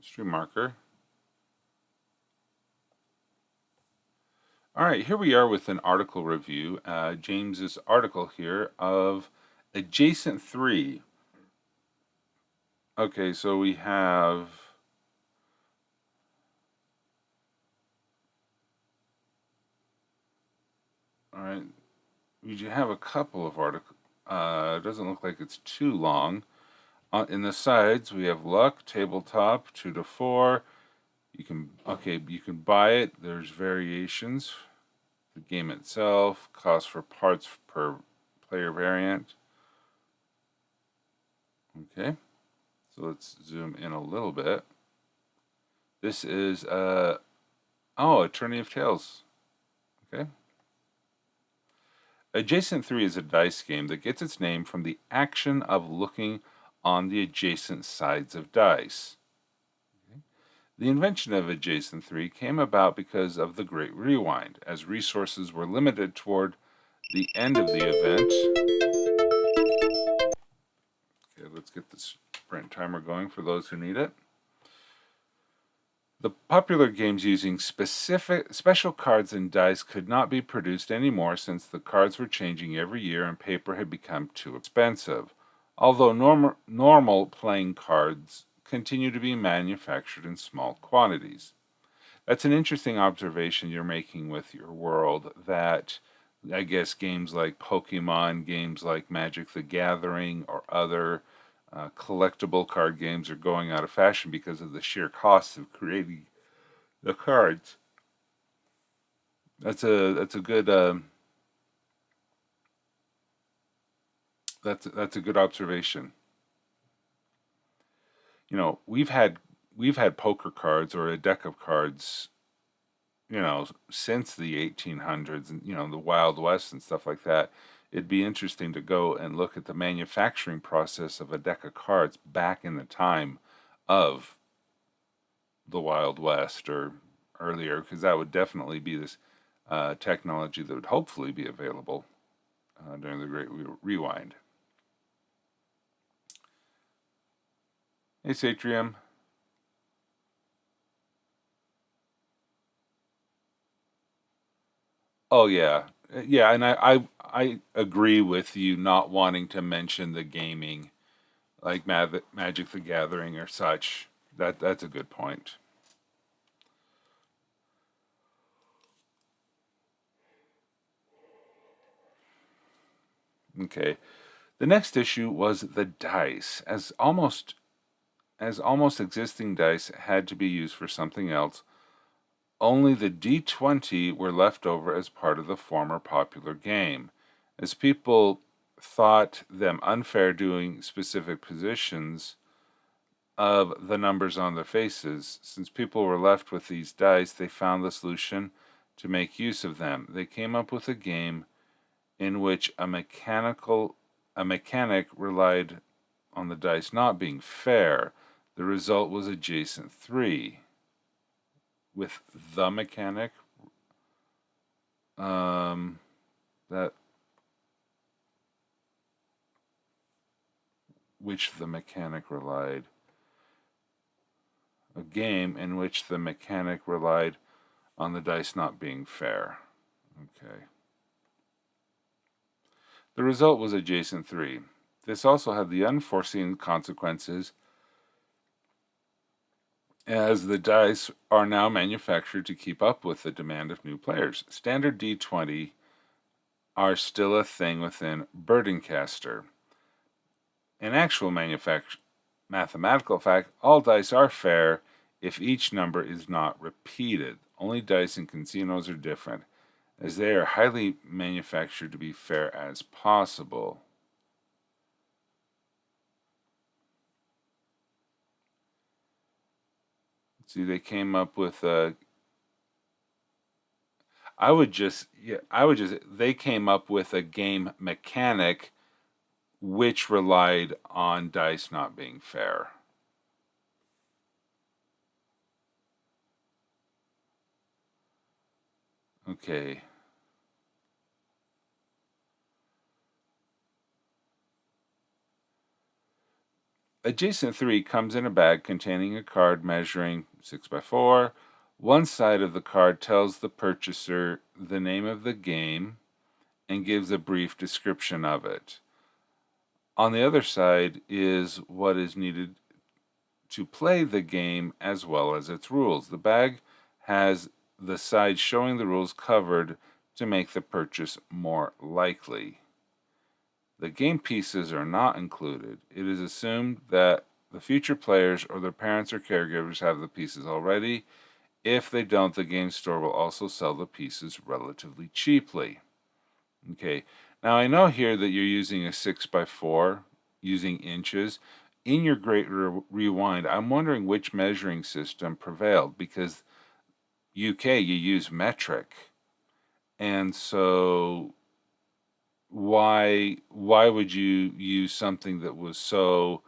Stream marker. All right, here we are with an article review. James's article here of Adjacent 3. Okay, so we have. All right, we have a couple of articles. It doesn't look like it's too long. In the sides, we have luck, tabletop, 2 to 4. You can buy it. There's variations. The game itself, cost for parts per player variant. Okay, so let's zoom in a little bit. This is a Tourney of Tales. Okay. Adjacent 3 is a dice game that gets its name from the action of looking on the adjacent sides of dice. Okay. The invention of Adjacent 3 came about because of the Great Rewind, as resources were limited toward the end of the event. Okay, let's get the sprint timer going for those who need it. The popular games using special cards and dice could not be produced anymore since the cards were changing every year and paper had become too expensive. Although normal playing cards continue to be manufactured in small quantities. That's an interesting observation you're making with your world, that I guess games like Pokemon, games like Magic the Gathering, or other collectible card games are going out of fashion because of the sheer cost of creating the cards. That's a good that's a good observation. You know, we've had poker cards or a deck of cards, since the 1800s, and the Wild West and stuff like that. It'd be interesting to go and look at the manufacturing process of a deck of cards back in the time of the Wild West or earlier, because that would definitely be this technology that would hopefully be available during the Great Rewind. Hey, Satrium. Oh yeah, yeah, and I agree with you not wanting to mention the gaming, like Magic the Gathering or such. That's a good point. Okay. The next issue was the dice, as almost existing dice had to be used for something else. Only the D20 were left over as part of the former popular game, as people thought them unfair doing specific positions of the numbers on their faces. Since people were left with these dice, they found the solution to make use of them. They came up with a game in which a mechanic relied on the dice not being fair. The result was Adjacent 3 with the mechanic that which the mechanic relied. A game in which the mechanic relied on the dice not being fair. Okay. The result was Adjacent 3. This also had the unforeseen consequences, as the dice are now manufactured to keep up with the demand of new players. Standard D20 are still a thing within Burdencaster. In actual mathematical fact, all dice are fair if each number is not repeated. Only dice in casinos are different, as they are highly manufactured to be fair as possible. See, they came up with a. They came up with a game mechanic which relied on dice not being fair. Okay. Adjacent 3 comes in a bag containing a card measuring 6 by 4. One side of the card tells the purchaser the name of the game and gives a brief description of it. On the other side is what is needed to play the game as well as its rules. The bag has the side showing the rules covered to make the purchase more likely. The game pieces are not included. It is assumed that the future players or their parents or caregivers have the pieces already. If they don't, the game store will also sell the pieces relatively cheaply. Okay, now I know here that you're using a 6 by 4 using inches. In your Great Rewind, I'm wondering which measuring system prevailed, because UK you use metric, and so why would you use something that was so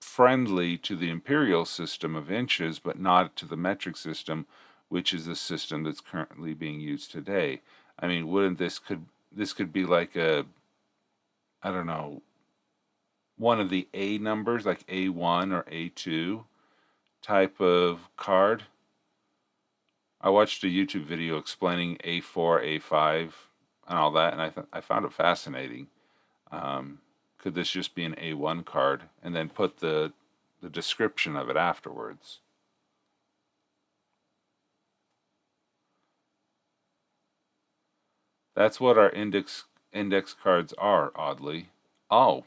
friendly to the imperial system of inches, but not to the metric system, which is the system that's currently being used today? I mean, wouldn't this could be like a, I don't know, one of the A numbers, like A1 or A2 type of card? I watched a YouTube video explaining A4, A5, and all that, and I found it fascinating. Could this just be an A1 card, and then put the description of it afterwards? That's what our index cards are, oddly. Oh.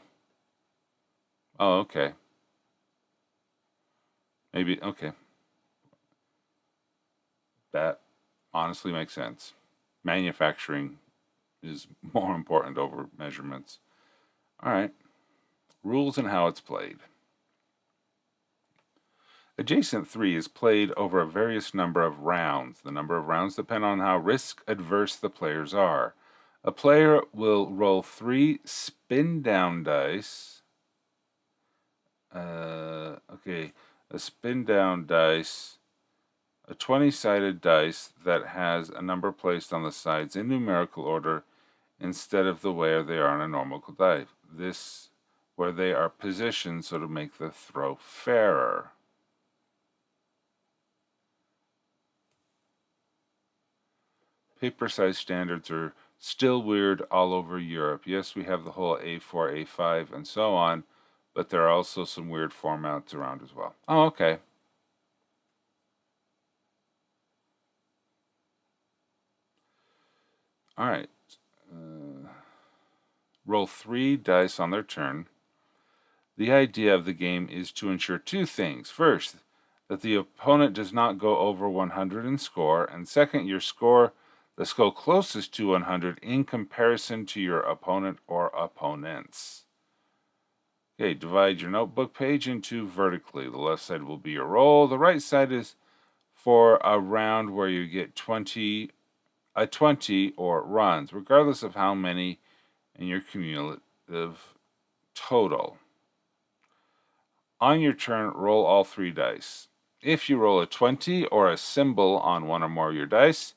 Oh, okay. Maybe, okay. That honestly makes sense. Manufacturing is more important over measurements. All right. Rules and how it's played. Adjacent 3 is played over a various number of rounds. The number of rounds depend on how risk adverse the players are. A player will roll 3 spin down dice. Okay, a spin down dice, a 20-sided dice that has a number placed on the sides in numerical order instead of the way they are on a normal die. This where they are positioned so to make the throw fairer. Paper size standards are still weird all over Europe. Yes, we have the whole A4, A5, and so on, but there are also some weird formats around as well. Oh, okay. All right. Roll 3 dice on their turn. The idea of the game is to ensure two things. First, that the opponent does not go over 100 in score, and second, the score closest to 100 in comparison to your opponent or opponents. Okay, divide your notebook page into vertically. The left side will be your roll. The right side is for a round where you get a 20 or runs, regardless of how many in your cumulative total. On your turn, roll all 3 dice. If you roll a 20 or a symbol on one or more of your dice,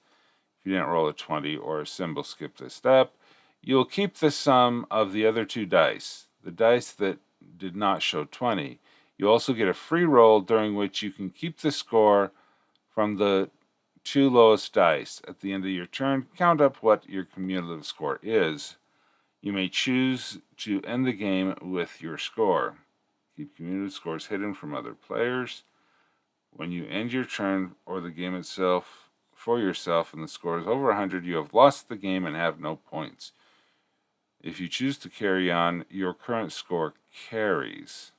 if you didn't roll a 20 or a symbol, skip this step. You'll keep the sum of the other 2 dice, the dice that did not show 20. You also get a free roll during which you can keep the score from the 2 lowest dice. At the end of your turn, count up what your cumulative score is. You may choose to end the game with your score. Keep cumulative scores hidden from other players. When you end your turn or the game itself for yourself and the score is over 100, you have lost the game and have no points. If you choose to carry on, your current score carries.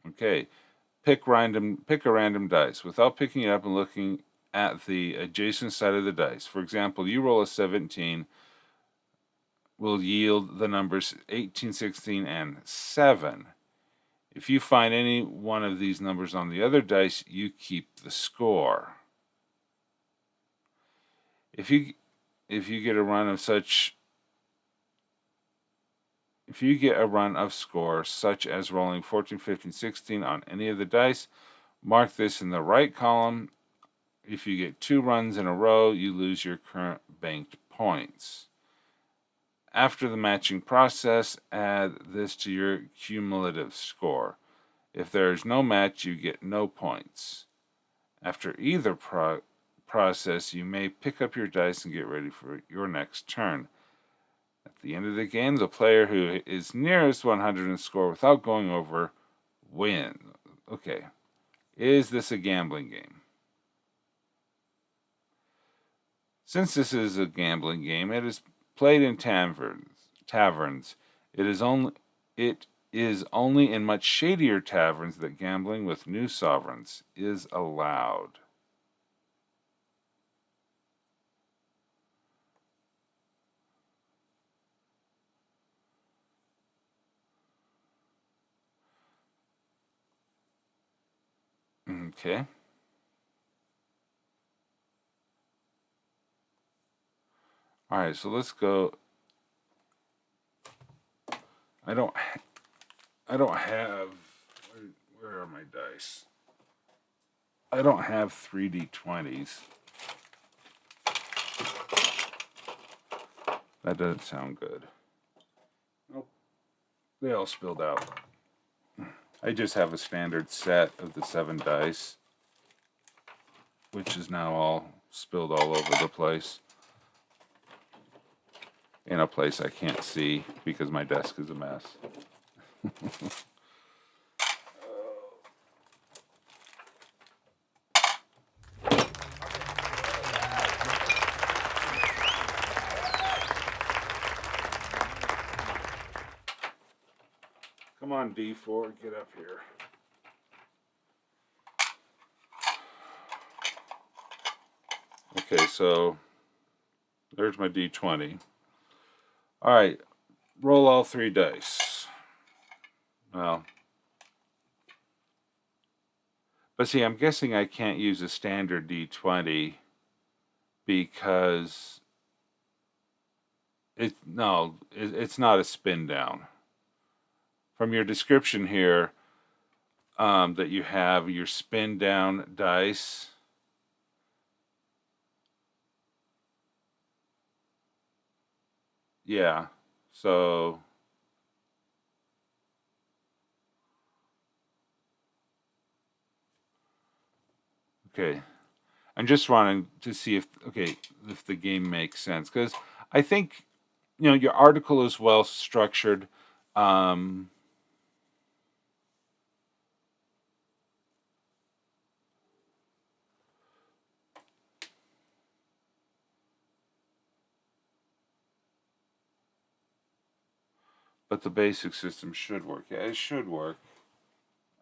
Okay, pick a random dice without picking it up and looking at the adjacent side of the dice. For example, you roll a 17, will yield the numbers 18, 16, and 7. If you find any one of these numbers on the other dice, you keep the score. If you get a run of score such as rolling 14, 15, 16 on any of the dice, mark this in the right column. If you get 2 runs in a row, you lose your current banked points. After the matching process, add this to your cumulative score. If there is no match, you get no points. After either process, you may pick up your dice and get ready for your next turn. At the end of the game, the player who is nearest 100 in score without going over wins. Okay. Is this a gambling game? Since this is a gambling game, it is played in taverns. It is only in much shadier taverns that gambling with new sovereigns is allowed. Okay. All right, so let's go. I don't have. Where are my dice? I don't have 3d20s. That doesn't sound good. Nope. They all spilled out. I just have a standard set of the 7 dice, which is now all spilled all over the place. In a place I can't see because my desk is a mess. Come on, D4, get up here. Okay, so there's my D20. All right, roll all 3 dice. Well, but see, I'm guessing I can't use a standard D20 because it's not a spin down. From your description here, that you have your spin down dice. Yeah, so okay. I'm just wanting to see if the game makes sense, because I think your article is well structured. Um, but the basic system should work. Yeah, it should work.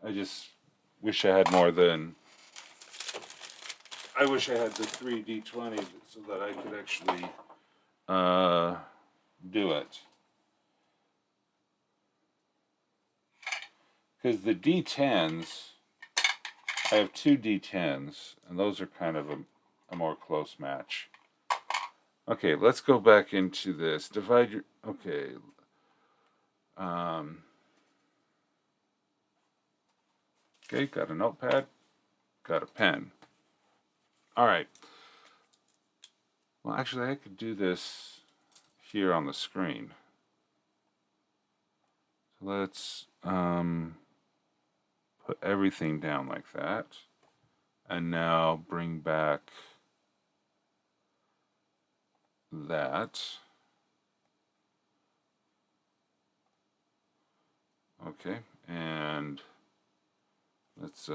I just wish I had more than. I wish I had the 3d20 so that I could actually do it. Because the D10s, I have 2 D10s, and those are kind of a more close match. Okay, let's go back into this. Divide your. Okay. Okay, got a notepad, got a pen. All right. Well, actually, I could do this here on the screen. So let's put everything down like that. And now bring back that. Okay, and let's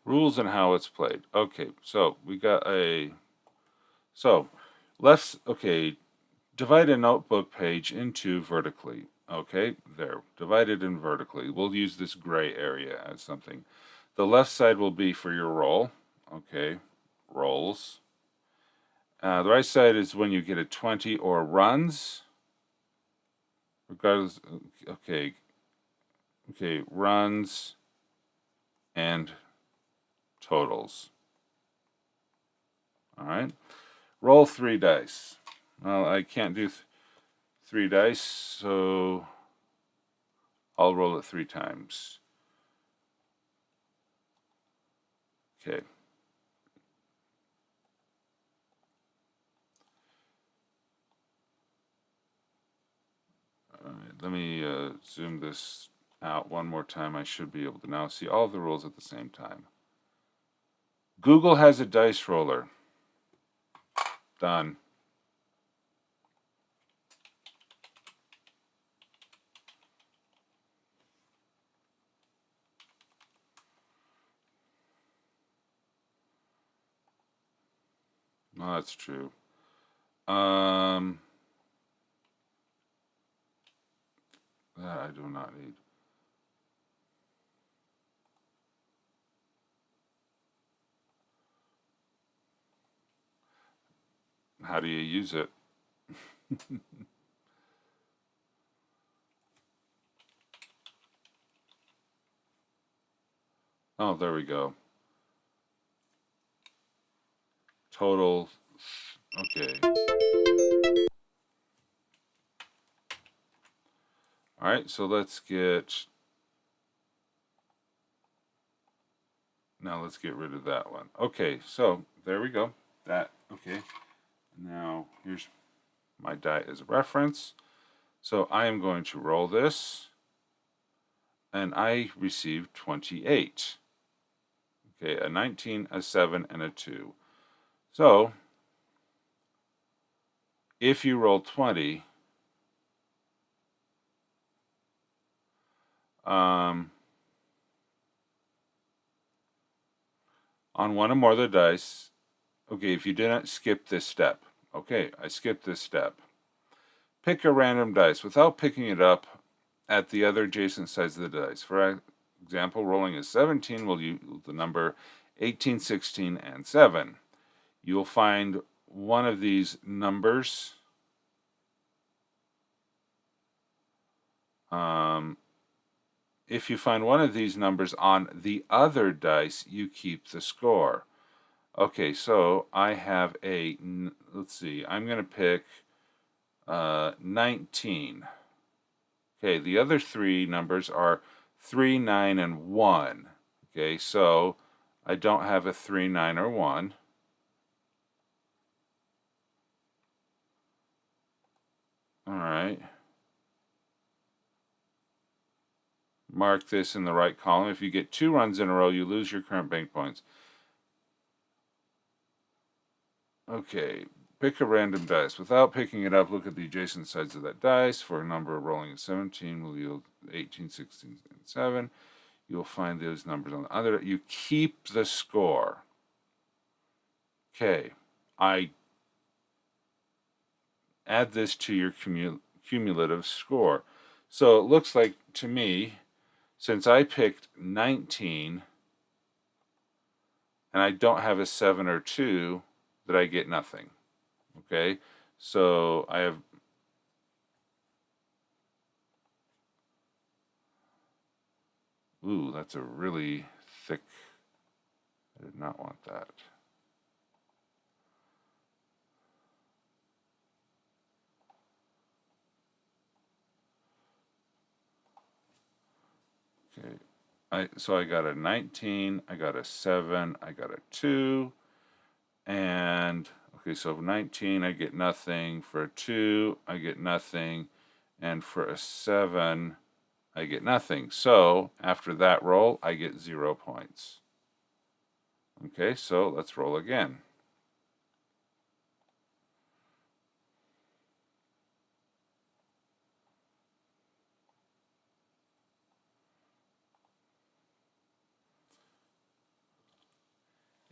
rules and how it's played. Okay, so we got divide a notebook page into vertically. Okay, there, divided in vertically. We'll use this gray area as something. The left side will be for your roll. Okay, rolls. The right side is when you get a 20 or runs. Regardless, okay, runs and totals. All right, roll 3 dice. Well, I can't do 3 dice, so I'll roll it 3 times. Okay. All right, let me zoom this out one more time. I should be able to now see all of the rolls at the same time. Google has a dice roller. Done. Oh, that's true. That I do not need. How do you use it? Oh, there we go. Total. Okay. All right, so let's get. Now let's get rid of that one. Okay, so there we go. That, okay. Now here's my die as a reference. So I am going to roll this, and I received 28. Okay, a 19, a 7, and a 2. So if you roll 20, on one or more of the dice, okay, if you didn't skip this step, okay, I skipped this step. Pick a random dice without picking it up at the other adjacent sides of the dice. For example, rolling a 17 will yield the number 18, 16, and 7. You will find one of these numbers. If you find one of these numbers on the other dice, you keep the score. Okay, so I have a, let's see, I'm going to pick 19. Okay, the other 3 numbers are 3, 9, and 1. Okay, so I don't have a 3, 9, or 1. All right. Mark this in the right column. If you get 2 runs in a row, you lose your current bank points. Okay, pick a random dice. Without picking it up, look at the adjacent sides of that dice. For a number rolling a 17 will yield 18, 16, and 7. You'll find those numbers on the other. You keep the score. Okay, I add this to your cumulative score. So it looks like to me, since I picked 19 and I don't have a 7 or 2, that I get nothing. Okay, so I have. Ooh, that's a really thick. I did not want that. Okay, so I got a 19, I got a 7, I got a 2, and okay, so 19 I get nothing. For a 2 I get nothing, and for a 7 I get nothing. So after that roll I get 0 points. Okay, so let's roll again.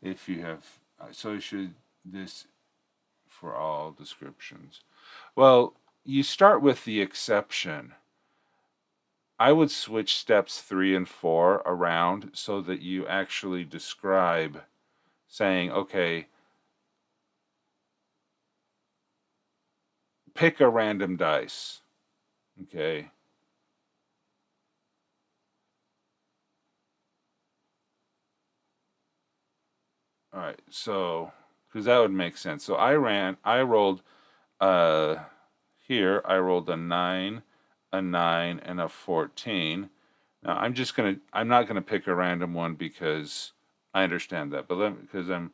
If you have, so should this for all descriptions. Well, you start with the exception. I would switch steps 3 and 4 around so that you actually describe saying, okay, pick a random dice. Okay. All right. So, because that would make sense. So I rolled, here I rolled a 9, a 9, and a 14. Now I'm not gonna pick a random one because I understand that, but because I'm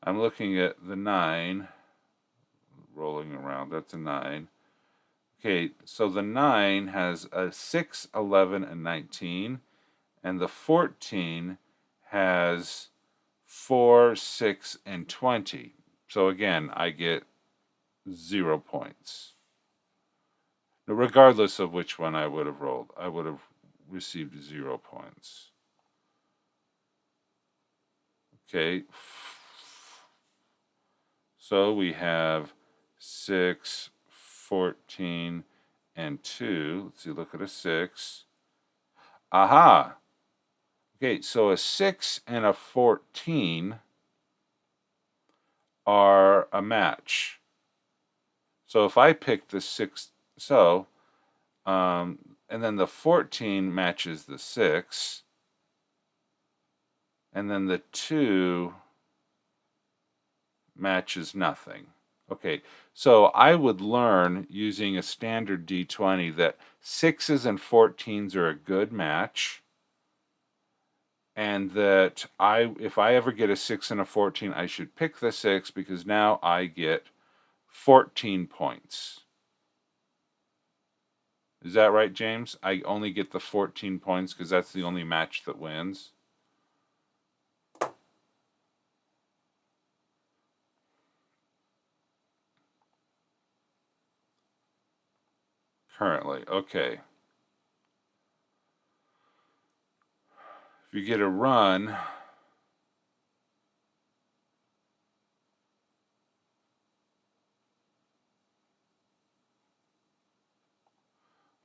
looking at the 9 rolling around. That's a 9. Okay, so the 9 has a 6, 11, and 19, and the 14 has 4, 6, and 20. So again, I get 0 points. Regardless of which one I would have rolled, I would have received 0 points. Okay. So we have 6, 14, and 2. Let's see, look at a 6. Aha! Okay, so a 6 and a 14 are a match. So if I pick the 6, and then the 14 matches the 6, and then the 2 matches nothing. Okay, so I would learn using a standard D20 that 6s and 14s are a good match, and that if I ever get a 6 and a 14, I should pick the 6 because now I get 14 points. Is that right, James? I only get the 14 points because that's the only match that wins. Currently, okay. If you get a run,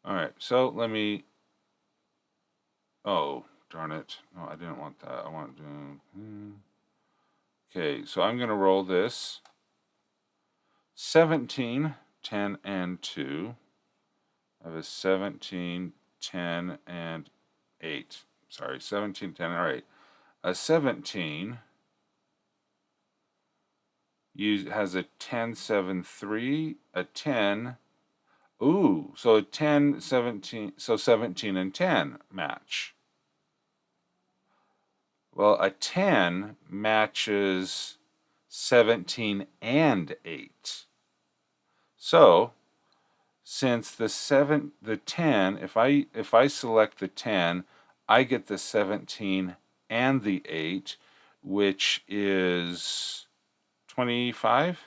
all right, so let me, oh, darn it. No, I didn't want that. I want to, okay, so I'm going to roll this. 17, 10, and 2. I have a 17, 10, and 8. Sorry, 17, 10, all right. A 17 has a 10, 7, 3, a 10. Ooh, so a 10, 17, so 17 and 10 match. Well, a 10 matches 17 and 8. So, since the 10, if I select the 10, I get the 17 and the 8, which is 25.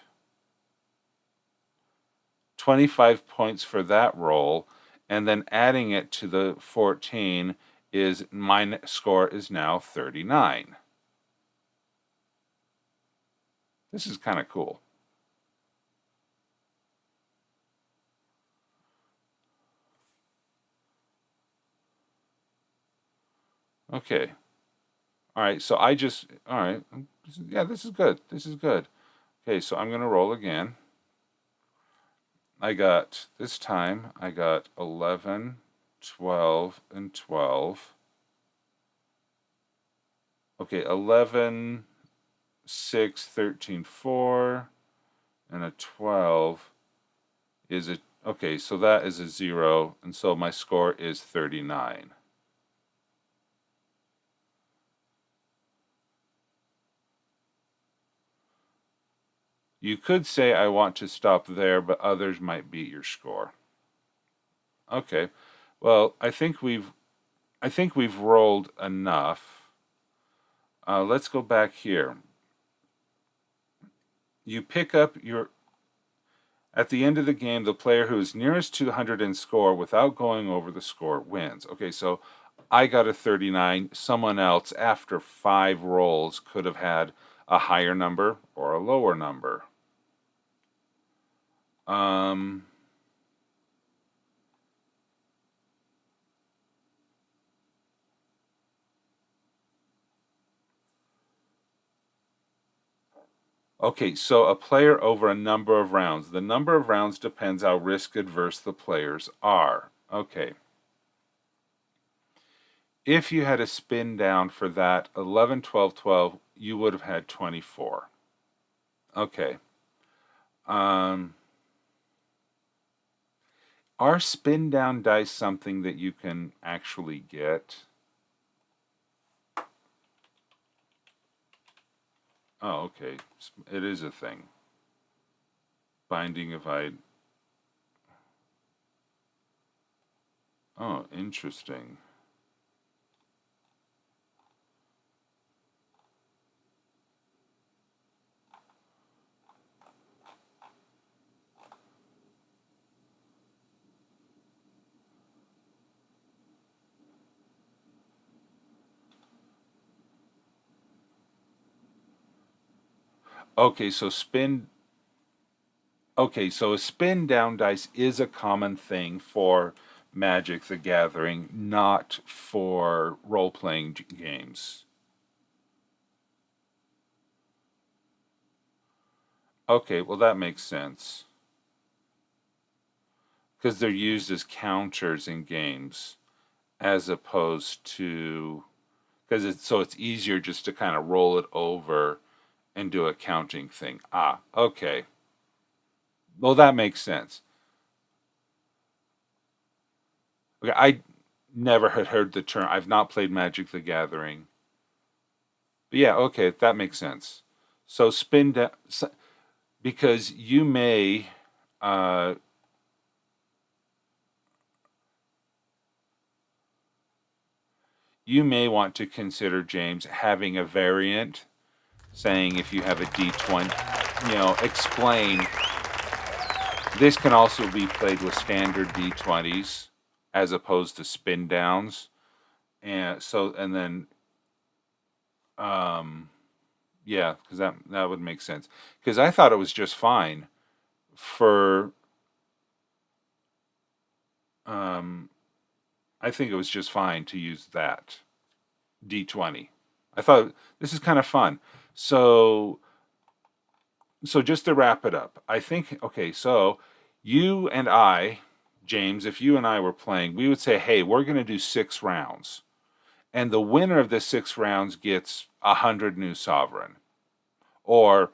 25 points for that roll, and then adding it to the 14 is my score is now 39. This is kind of cool. Okay. All right, so all right. Yeah, this is good. This is good. Okay, so I'm going to roll again. This time, I got 11, 12, and 12. Okay, 11, 6, 13, 4, and a 12 is a, okay, so that is a 0, and so my score is 39. You could say I want to stop there, but others might beat your score. Okay. Well, I think we've rolled enough. Let's go back here. You pick up at the end of the game, the player who is nearest to 100 in score without going over the score wins. Okay, so I got a 39. Someone else, after 5 rolls, could have had a higher number or a lower number. Okay, so a player over a number of rounds. The number of rounds depends how risk adverse the players are. Okay. If you had a spin down for that 11, 12, 12, you would have had 24. Okay. Are spin down dice something that you can actually get? Oh, okay. It is a thing. Binding of I. Oh, interesting. Okay, so spin. Okay, so a spin down dice is a common thing for Magic the Gathering, not for role playing games. Okay, well, that makes sense. Because they're used as counters in games as opposed to. Because it's easier just to kind of roll it over and do a counting thing. Ah, okay. Well, that makes sense. Okay, I never had heard the term. I've not played Magic the Gathering. But yeah, okay, that makes sense. So spin down because uh, you may want to consider, James, having a variant saying if you have a D20, explain this can also be played with standard D20s as opposed to spin downs. And then um yeah, because that would make sense. Because I thought it was just fine for um I think it was just fine to use that D20. I thought this is kind of fun. So so just to wrap it up, I think okay, so you and I, James, if you and I were playing, we would say, "Hey, we're going to do 6 rounds." And the winner of the 6 rounds gets 100 new sovereign. Or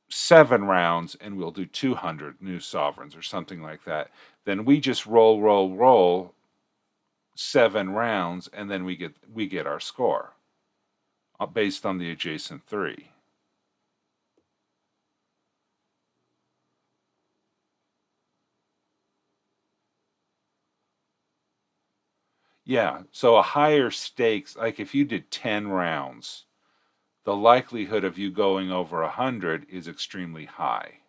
7 rounds and we'll do 200 new sovereigns or something like that. Then we just roll 7 rounds and then we get our score based on the adjacent 3. Yeah, so a higher stakes, like if you did 10 rounds, the likelihood of you going over 100 is extremely high.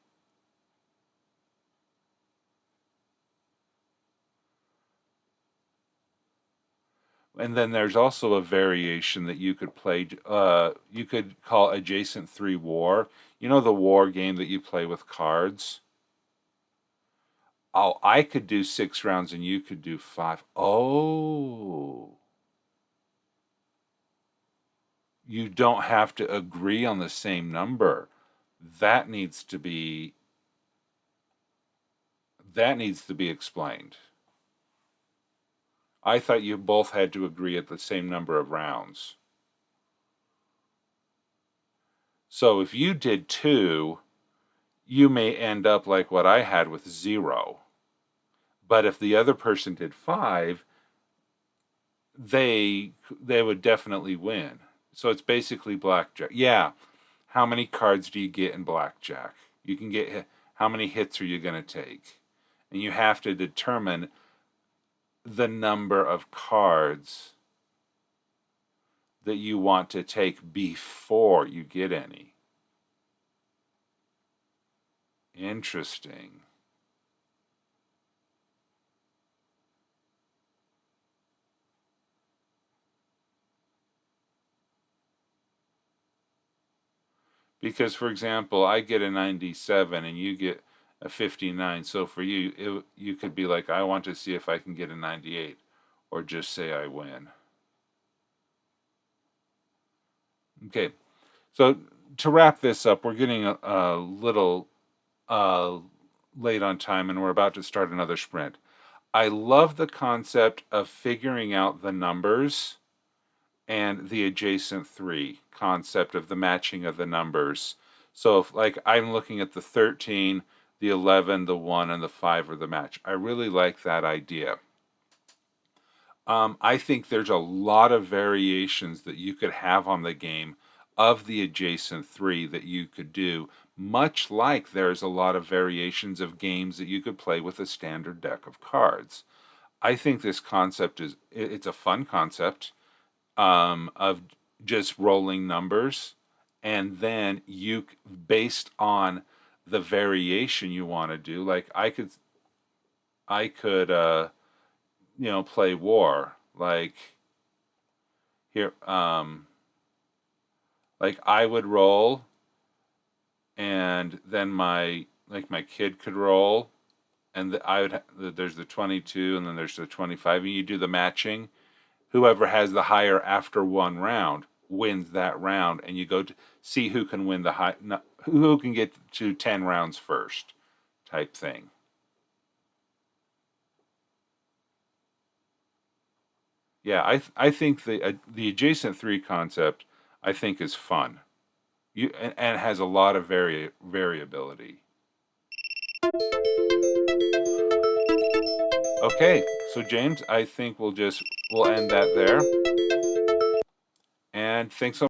And then there's also a variation that you could play. You could call Adjacent 3 War. You know the war game that you play with cards? Oh, I could do 6 rounds and you could do 5. Oh, you don't have to agree on the same number. That needs to be that needs to be explained. I thought you both had to agree at the same number of rounds. So if you did 2, you may end up like what I had with 0. But if the other person did 5, they would definitely win. So it's basically blackjack. Yeah. How many cards do you get in blackjack? You can get how many hits are you going to take? And you have to determine the number of cards that you want to take before you get any. Interesting. Because, for example, I get a 97 and you get a 59. So for you, you could be like, I want to see if I can get a 98, or just say I win. Okay, so to wrap this up, we're getting a little uh, late on time and we're about to start another sprint. I love the concept of figuring out the numbers and the adjacent 3 concept of the matching of the numbers. So if like I'm looking at the 13, the 11, the 1, and the 5 are the match. I really like that idea. I think there's a lot of variations that you could have on the game of the adjacent 3 that you could do, much like there's a lot of variations of games that you could play with a standard deck of cards. I think this concept it's a fun concept of just rolling numbers, and then based on the variation you want to do, like I could play war, like here, like I would roll, and then my kid could roll, and there's the 22, and then there's the 25, and you do the matching. Whoever has the higher after one round wins that round, and you go to see who can win who can get to 10 rounds first, type thing. Yeah, I think the adjacent 3 concept I think is fun. And has a lot of variability. Okay, so James, I think we'll end that there. And thanks so